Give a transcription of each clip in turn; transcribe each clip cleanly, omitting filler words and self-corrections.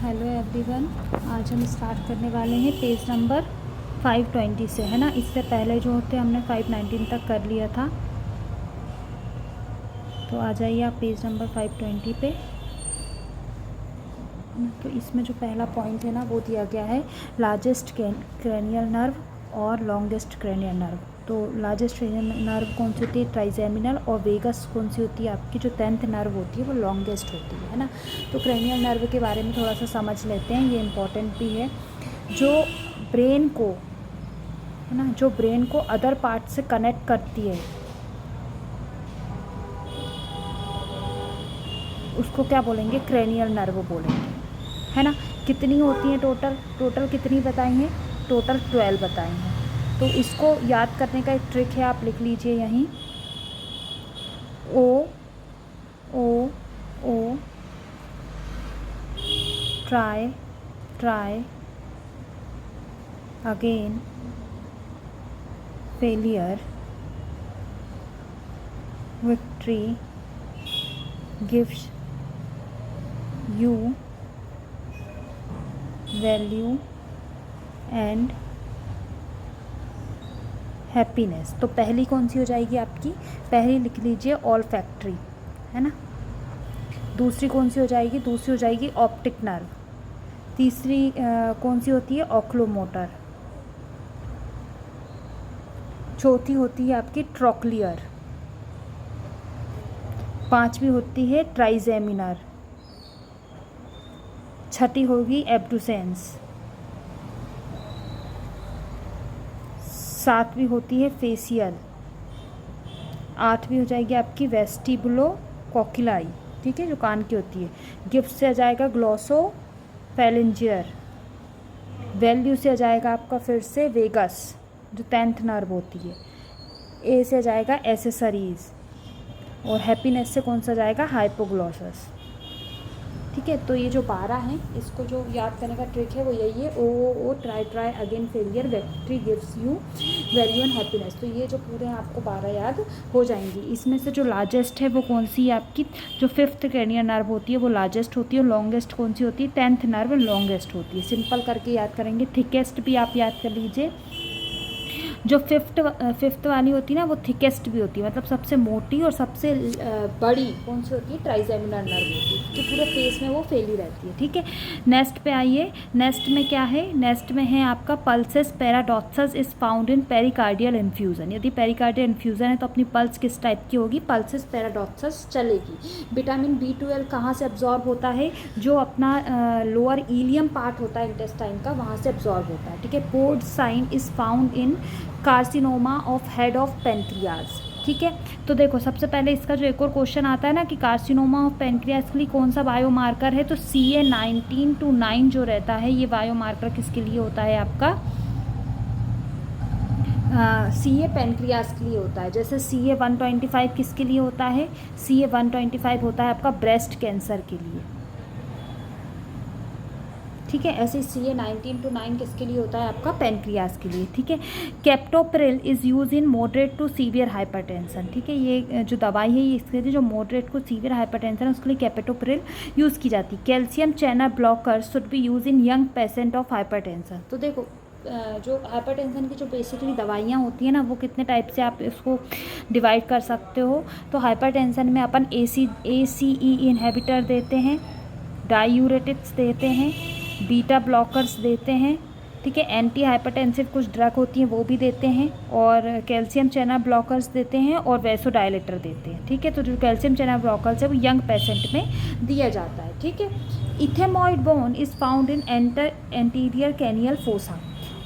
Hello everyone. आज हम start करने वाले हैं पेज नंबर 520 से, है ना। इससे पहले जो होते हमने 519 तक कर लिया था। तो आ जाइए आप पेज नंबर 520 पे। तो इसमें जो पहला पॉइंट है ना वो दिया गया है लार्जेस्ट क्रेनियल नर्व और लॉन्गेस्ट क्रेनियल नर्व। तो लार्जेस्ट क्रेनियल नर्व कौन सी होती है? ट्राइजेमिनल। और वेगस कौन सी होती है? आपकी जो 10th नर्व होती है वो लॉन्गेस्ट होती है ना। तो क्रेनियल नर्व के बारे में थोड़ा सा समझ लेते हैं, ये इम्पॉर्टेंट भी है। जो ब्रेन को, है ना, जो ब्रेन को अदर पार्ट से कनेक्ट करती है उसको क्या बोलेंगे? क्रेनियल नर्व बोलेंगे, है ना। कितनी होती हैं टोटल कितनी बताई हैं? टोटल 12 बताई हैं। तो इसको याद करने का एक ट्रिक है, आप लिख लीजिए यहीं oh oh oh try again failure victory gives you value and happiness. तो पहली कौन सी हो जाएगी आपकी? पहली लिख लीजिए ऑल फैक्ट्री, है ना। दूसरी कौन सी हो जाएगी? दूसरी हो जाएगी ऑप्टिक नर्व। तीसरी कौन सी होती है? ऑक्लोमोटर। चौथी होती है आपकी ट्रोक्लियर। पांचवी होती है ट्राइजेमिनर। छठी होगी एब्डुसेंस। सातवीं होती है फेसियल। आठवीं हो जाएगी आपकी वेस्टिबुलो कोक्युलाई, ठीक है, जो कान की होती है। गिफ्ट से आ जाएगा ग्लॉसो फेलिंजियर। वैल्यू से आ जाएगा आपका फिर से वेगस, जो 10th नर्व होती है। ए से आ जाएगा एसेसरीज। और हैप्पीनेस से कौन सा जाएगा? हाइपोग्लॉसस, ठीक है। तो ये जो 12 हैं, इसको जो याद करने का ट्रिक है वो यही है, oh try again failure victory gives you value and happiness. तो ये जो पूरे हैं आपको 12 याद हो जाएंगी। इसमें से जो लार्जेस्ट है वो कौन सी है आपकी? जो 5th क्रेनियल नर्व होती है वो लार्जेस्ट होती है। और लॉन्गेस्ट कौन सी होती है? 10th नर्व लॉन्गेस्ट होती है। सिंपल करके याद करेंगे। थिकेस्ट भी आप याद कर लीजिए। जो फिफ्थ वाली होती है ना वो थिकेस्ट भी होती है, मतलब सबसे मोटी और सबसे बड़ी कौन सी होती है? ट्राइजेमिनल नर्व होती है, जो पूरे फेस में वो फैली रहती है, ठीक है। नेक्स्ट पे आइए। नेक्स्ट में क्या है? नेक्स्ट में है आपका pulsus paradoxus is found in pericardial infusion. यदि पेरिकार्डियल इन्फ्यूजन है तो अपनी पल्स किस टाइप की होगी? पल्सेस पैराडॉक्सस चलेगी। विटामिन B12 कहाँ से एब्जॉर्ब होता है? जो अपना लोअर इलियम पार्ट होता है इंटेस्टाइन का, वहाँ से एब्जॉर्ब होता है, ठीक है। Port sign is found in carcinoma of head of pancreas, ठीक है। तो देखो सबसे पहले इसका जो एक और क्वेश्चन आता है ना कि कार्सिनोमा ऑफ पेनक्रियाज के लिए कौन सा बायोमार्कर है, तो CA19-9 जो रहता है ये बायोमार्कर किसके लिए होता है आपका? CA पेनक्रियाज के लिए होता है। जैसे CA125 किसके लिए होता है? CA125 होता है आपका ब्रेस्ट कैंसर के लिए, ठीक है। ऐसे CA19-9 किसके लिए होता है? आपका पेनक्रियाज के लिए, ठीक है। Captopril is use in moderate to severe hypertension, ठीक है। ये जो दवाई है ये इसके लिए जो मॉडरेट को सीवियर हाइपरटेंशन है उसके लिए कैप्टोप्रिल यूज़ की जाती है। Calcium channel blocker should be use in young patient of hypertension. तो देखो जो हाइपरटेंशन की जो बेसिकली दवाइयाँ होती हैं ना वो कितने टाइप से आप इसको डिवाइड कर सकते हो। तो हाइपरटेंशन में अपन ACE इनहिबिटर देते हैं, डायूरेटिक्स देते हैं, बीटा ब्लॉकर्स देते हैं, ठीक है। एंटी हाइपरटेंसिव कुछ ड्रग होती हैं वो भी देते हैं, और कैल्शियम चैनल ब्लॉकर्स देते हैं, और वैसोडायलेटर देते हैं, ठीक है। तो जो कैल्शियम चैनल ब्लॉकर्स है वो यंग पेशेंट में दिया जाता है, ठीक है। Ethmoid bone is found in anterior cranial fossa.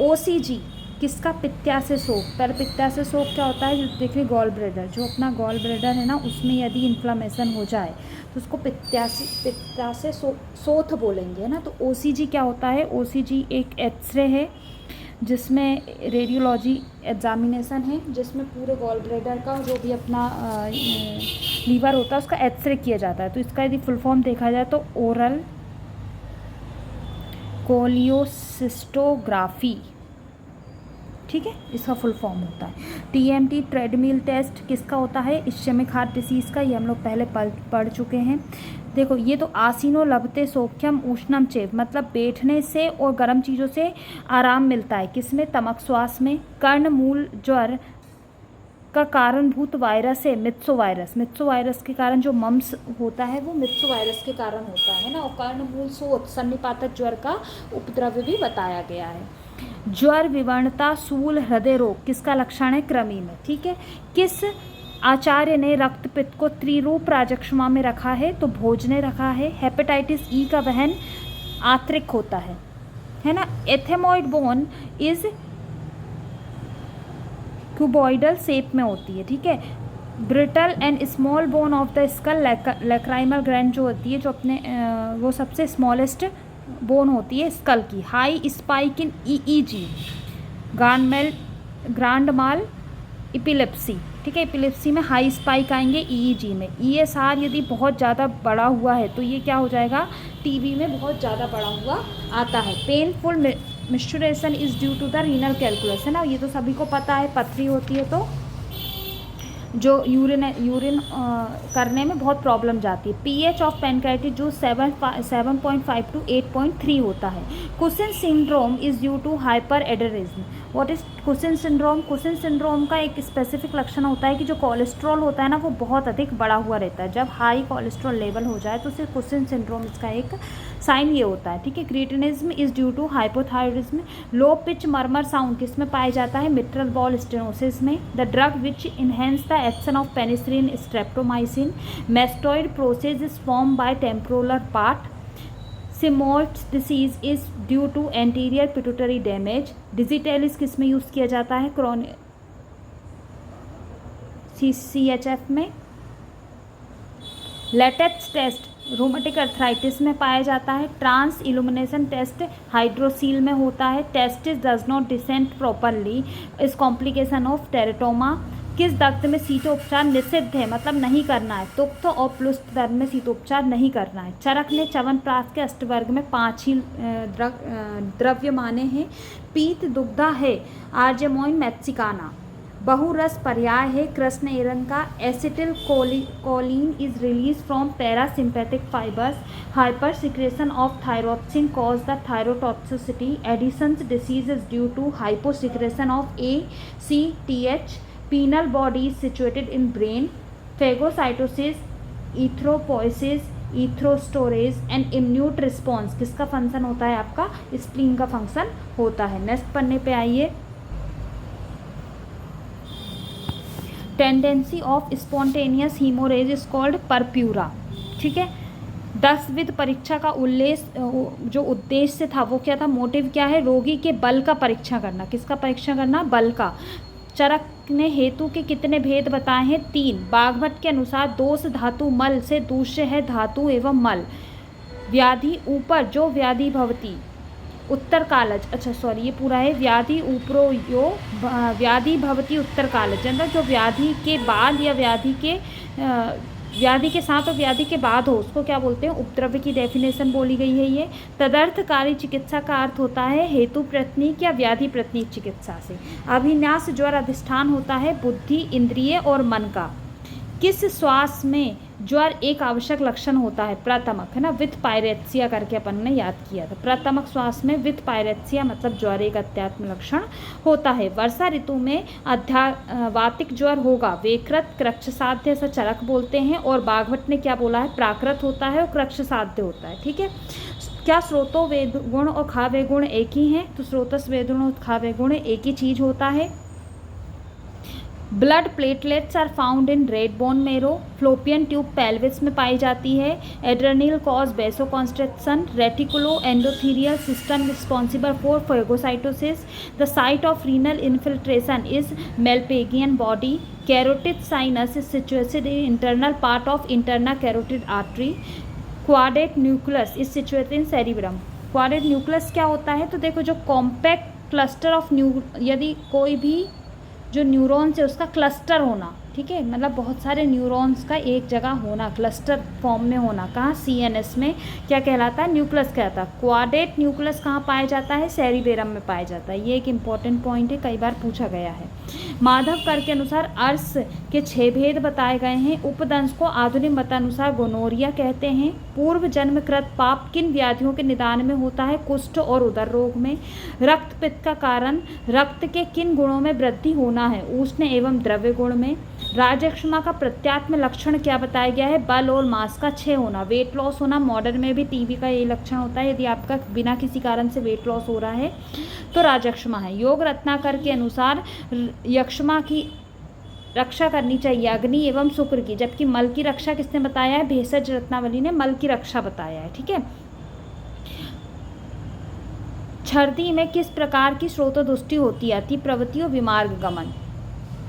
OCG किसका? पित्ताशय शोथ। पर पित्ताशय शोथ क्या होता है? जो देखिए गॉल ब्लैडर, जो अपना गॉल ब्लैडर है ना उसमें यदि इन्फ्लामेशन हो जाए तो उसको पित्ताशय शोथ बोलेंगे, है ना। तो OCG क्या होता है? OCG एक एक्सरे है जिसमें रेडियोलॉजी एग्जामिनेशन है, जिसमें पूरे गॉल ब्लैडर का जो भी अपना लीवर होता है उसका एक्सरे किया जाता है। तो इसका यदि फुल फॉर्म देखा जाए तो ओरल कोलियोसिस्टोग्राफी, ठीक है, इसका फुल फॉर्म होता है। TMT ट्रेडमिल टेस्ट किसका होता है? इस्केमिक हार्ट डिसीज़ का, ये हम लोग पहले पढ़ चुके हैं। देखो ये तो आसीनो लभते सौख्यम उष्णम चेव, मतलब बैठने से और गर्म चीज़ों से आराम मिलता है। किसमें? तमक श्वास में। कर्ण मूल ज्वर का कारणभूत वायरस है मित्सो वायरस। मित्सो वायरस के कारण जो मम्स होता है वो मित्सो वायरस के कारण होता है ना। और कर्णमूल शोथ सन्निपातक ज्वर का उपद्रव भी बताया गया है। ज्वर, विवर्णता, सूल, हृदय रोग किसका लक्षण है? कृमि में। ठीक है। किस आचार्य ने रक्त पित्त को त्रिरूप राजक्षमा में रखा है? तो भोज ने रखा है। हेपेटाइटिस ई का वहन आंतरिक होता है ना। Ethmoid bone is cuboidal shape में होती है। ठीक है। Brittle and small bone of the skull, lacrimal gland जो होती है, जो अपने वो सबसे स्मॉलेस्ट बोन होती है स्कल की। High spike in EEG, grand mall epilepsy. ठीक है। इपिलेप्सी में हाई स्पाइक आएंगे ईईजी में। ईएसआर यदि बहुत ज़्यादा बड़ा हुआ है तो ये क्या हो जाएगा? टीबी में बहुत ज़्यादा बड़ा हुआ आता है। Painful menstruation is due to the renal calculus, है ना। ये तो सभी को पता है, पथरी होती है तो जो यूरिन करने में बहुत प्रॉब्लम जाती है। पीएच ऑफ पैनक्रियाटिस जो 7.5 to 8.3 होता है। Cushing syndrome is due to hyper adrenalism. What is Cushing syndrome? Cushing syndrome का एक स्पेसिफिक लक्षण होता है कि जो कोलेस्ट्रॉल होता है ना वो बहुत अधिक बढ़ा हुआ रहता है। जब हाई कोलेस्ट्रॉल लेवल हो जाए तो सिर्फ कुशिन सिंड्रोम इसका एक साइन ये होता है। ठीक है। Cretinism is due to hypothyroidism. Low pitch murmur sound किस में पाया जाता है? मिट्रल बॉल स्टेनोसिस में। The drug which enhance the action of penicillin, streptomycin. Mastoid process is form by temporal part. Simmonds disease is due to anterior pituitary damage. Digitalis किस में use किया जाता है? CHF में। लेटेक्स टेस्ट रोमेटिक अर्थराइटिस में पाया जाता है। ट्रांस इल्यूमिनेशन टेस्ट हाइड्रोसील में होता है। Testis does not descent properly is complication of teratoma. किस दर्द में शीतोपचार निषिद्ध है, मतलब नहीं करना है? तुक्त और प्लुष्ट दर्द में शीतोपचार नहीं करना है। चरक ने च्यवनप्राश के अष्टवर्ग में 5 ही द्रव्य माने हैं। पीत दुग्धा है आर्जेमोइन मैक्सिकाना। बहुरस पर्याय है कृष्ण एरन का। Acetyl choline is release from parasympathetic fibres. Hyper secretion of thyroxine cause the thyrotoxicity. Addison's disease is due to hypo secretion of ACTH। Pineal body is situated in brain. Phagocytosis, erythropoiesis, erythrostorage and immune response किसका function होता है? आपका spleen का function होता है। Next पन्ने पे आइए। Tendency of spontaneous haemorrhage is called purpura. ठीक है। 10वीं परीक्षा का जो उद्देश्य था वो क्या था? मोटिव क्या है? रोगी के बल का परीक्षा करना। किसका परीक्षा करना? बल का। चरक ने हेतु के कितने भेद बताए हैं? 3। बागभट्ट के अनुसार दोष धातु मल से दूष्य है धातु एवं मल। व्याधि ऊपर जो व्याधि भवती उत्तर कालज, अच्छा सॉरी ये पूरा है। व्याधि ऊपरो यो व्याधि भवती उत्तर कालज, मतलब जो व्याधि के बाद या व्याधि के साथ और व्याधि के बाद हो उसको क्या बोलते हैं? उपद्रव की डेफिनेशन बोली गई है ये। तदर्थकारी चिकित्सा का अर्थ होता है हेतु प्रत्यनीक या व्याधि प्रत्यनीक चिकित्सा से। अभिन्यास ज्वर अधिष्ठान होता है बुद्धि, इंद्रिय और मन का। किस श्वास में ज्वर एक आवश्यक लक्षण होता है? प्रतमक, है ना। विथ पायरेत्सिया करके अपन ने याद किया था। प्रतमक श्वास में विथ पायरेत्सिया मतलब ज्वर एक अत्यात्म लक्षण होता है। वर्षा ऋतु में वातिक ज्वर होगा। वेकृत, कृच्छ साध्य ऐसा चरक बोलते हैं। और बागभट्ट ने क्या बोला है? प्राकृत होता है और कृच्छ साध्य होता है। ठीक है। क्या स्रोतो वेद गुण और खावे गुण एक ही हैं? तो स्रोतस वेद गुण और खावे गुण एक ही चीज होता है। Blood platelets are found in red bone marrow. Fallopian tube pelvis में पाई जाती है। Adrenal cause vasoconstriction. Reticuloendothelial system responsible for phagocytosis. The site of renal infiltration is Malpighian body. Carotid sinus is situated in internal part of interna carotid artery. Quadrate nucleus is situated in cerebrum. Quadrate nucleus क्या होता है? तो देखो जो compact cluster of यदि कोई भी जो न्यूरॉन्स है उसका क्लस्टर होना, ठीक है, मतलब बहुत सारे न्यूरॉन्स का एक जगह होना, क्लस्टर फॉर्म में होना। कहाँ? CNS में क्या कहलाता है? न्यूक्लियस कहलाता है। क्वाड्रेट न्यूक्लियस कहाँ पाया जाता है? सेरिबेरम में पाया जाता है। ये एक इंपॉर्टेंट पॉइंट है, कई बार पूछा गया है। माधवकर के अनुसार अर्श के 6 भेद बताए गए हैं। उपदंश को आधुनिक मतानुसार गोनोरिया कहते हैं। पूर्व जन्मकृत पाप किन व्याधियों के निदान में होता है? कुष्ठ और उदर रोग में। रक्तपित्त का कारण रक्त के किन गुणों में वृद्धि होना है? उष्ण एवं द्रव्य गुण में। राजक्षमा का प्रत्यात्म लक्षण क्या बताया गया है? बल और मांस का क्षय होना, वेट लॉस होना। मॉडर्न में भी टीबी का ये लक्षण होता है, यदि आपका बिना किसी कारण से वेट लॉस हो रहा है तो राजक्षमा है। योग रत्नाकर के अनुसार यक्षमा की रक्षा करनी चाहिए अग्नि एवं शुक्र की, जबकि मल की रक्षा किसने बताया है? भेषज रत्नावली ने मल की रक्षा बताया है। ठीक है। छर्दी में किस प्रकार की स्रोतोदुष्टि होती है? अति प्रवृत्ति और विमार्ग गमन।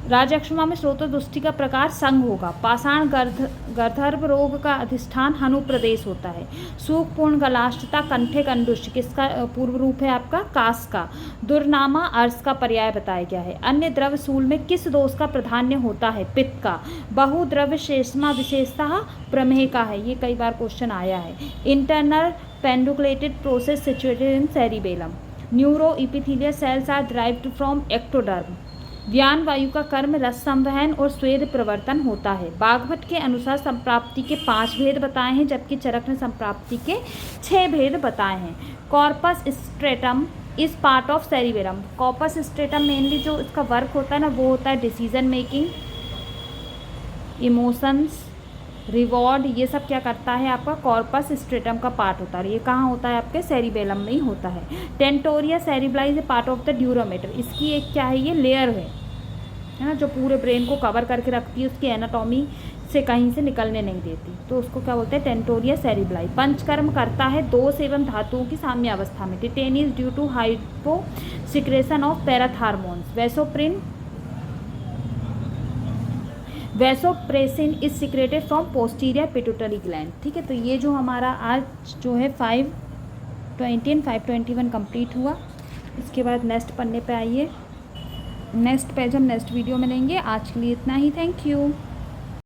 राजक्षमा में स्रोतोदुष्टि का प्रकार संघ होगा। पाषाण गर्दर्भ रोग का अधिष्ठान हनु प्रदेश होता है। सूखपूर्ण गलाष्टता कंठे कंडुष्ट किसका पूर्व रूप है? आपका कास का। दुर्नामा अर्श का पर्याय बताया गया है। अन्य द्रव्य सूल में किस दोष का प्राधान्य होता है? पित्त का। बहुद्रव्य शेषमा विशेषतः प्रमेह का है, ये कई बार क्वेश्चन आया है। Internal pedunculated process situated in cerebellum. Neuroepithelial cells are derived from ectoderm. व्यान वायु का कर्म रस संवहन और स्वेद प्रवर्तन होता है। बागभट्ट के अनुसार संप्राप्ति के 5 भेद बताए हैं, जबकि चरक ने संप्राप्ति के 6 भेद बताए हैं। Corpus stratum is part of cerebrum. Corpus stratum mainly जो इसका वर्क होता है ना, वो होता है डिसीजन मेकिंग, इमोशंस, रिवॉर्ड, ये सब क्या करता है? आपका कॉर्पस स्ट्रेटम का पार्ट होता है। ये कहाँ होता है? आपके सेरिबेलम में ही होता है। Tentorium cerebelli is part of the dura mater. इसकी एक क्या है? ये लेयर है ना, जो पूरे ब्रेन को कवर करके रखती है, उसकी एनाटॉमी से कहीं से निकलने नहीं देती, तो उसको क्या बोलते हैं? टेंटोरिया सेरिब्लाई। पंचकर्म करता है दोष एवं धातुओं की साम्य अवस्था में। Tetany is due to hypo secretion of parathormones. Vasopressin is secreted from posterior pituitary gland. ठीक है, तो ये जो हमारा आज जो है 520 एंड 521 कंप्लीट हुआ। इसके बाद नेक्स्ट पन्ने पे आइए, नेक्स्ट पेज हम नेक्स्ट वीडियो में लेंगे। आज के लिए इतना ही, थैंक यू।